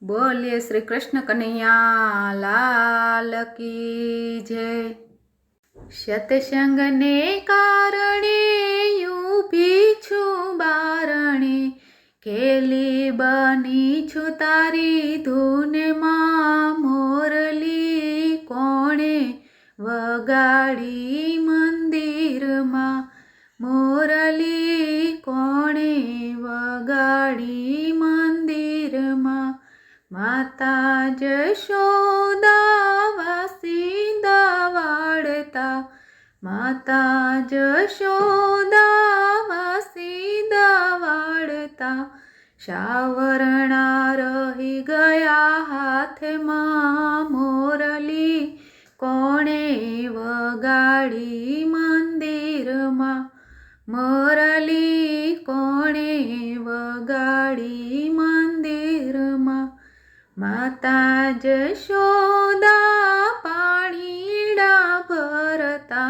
बोलिए श्री कृष्ण कन्हैया लाल की जय। सत्संग ने कारणे यूभी छु बारणे, केली बनी छु तारी धून मां मोरली कोणे वगाड़ी मंदिर मां, मोरली कोणे वगाड़ी मंदिर मां। माता जशोदा वासिंदा वाड़ता, माता जशोदा वासिंदा वाड़ता, शावरणा रही गया हाथ मां मोरली कोणे वगाड़ी मंदिर मां, मोरली कोणे वगाड़ी मंदिर मां। माता जशोदा पाणीड़ा भरता,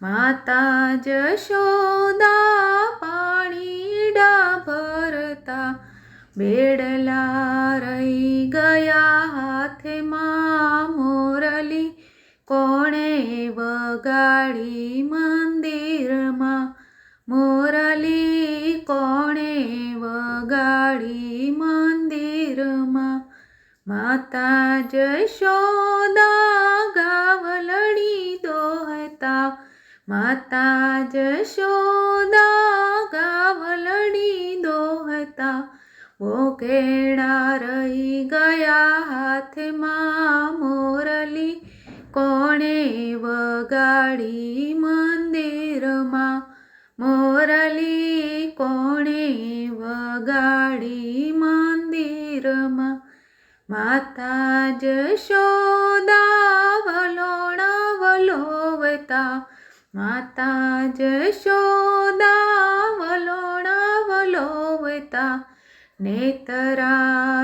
माता जशोदा पाणीड़ा भरता, बेड़ला रही गया हाथ मां मोरली कोणे वगाड़ी मंदिर मां, मोरली कोणे वगाड़ी मंदिर मां। माता जशोदा गावलड़ी दोहता, माता जशोदा गावलड़ी दोहता, वो केड़ा रही गया हाथ मां मोरली कोणे वगाड़ी मंदिर मां, मोरली कोणे वगाड़ी मंदिर मां। माता जशोदा वलोणा वलोवता, माता जशोदा वलोणा वलोवता, नेतरा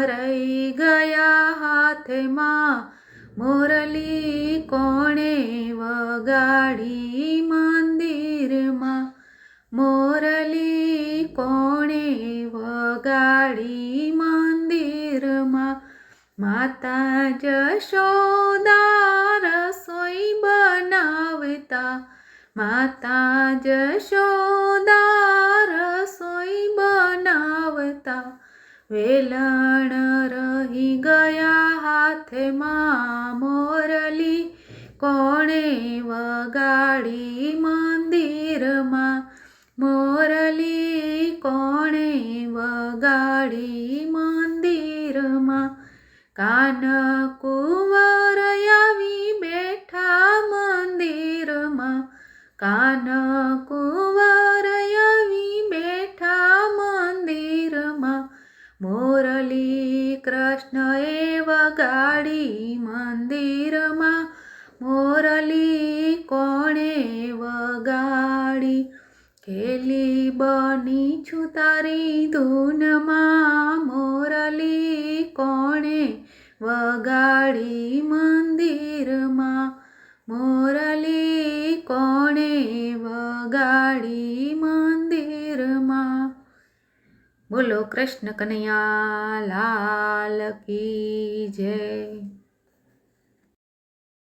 रही गया हाथ मां मोरली कोणे वगाड़ी मंदिर मां, मोरली कोणे वगाड़ी मंदिर मां। माता जशोदा रसोई बनावता, माता जशोदा रसोई बनावता, वेलण रही गया हाथ मां मोरली कोणे वगाड़ी मंदिर मां, मोरली कोणे वगाड़ी मंदिर मां। कान कुंवर आवी बैठा मंदिर मां, कान कुंवर आवी बैठा मंदिर मां, मोरली कृष्ण ए वगाड़ी मंदिर मां, मोरली कोणे वगाड़ी, केली बनी छु तारी धून मां मोरली कोणे वगाड़ी मंदिर मां, मोरली कोणे वगाड़ी मंदिर मां। बोलो कृष्ण कन्हैया लाल की जय।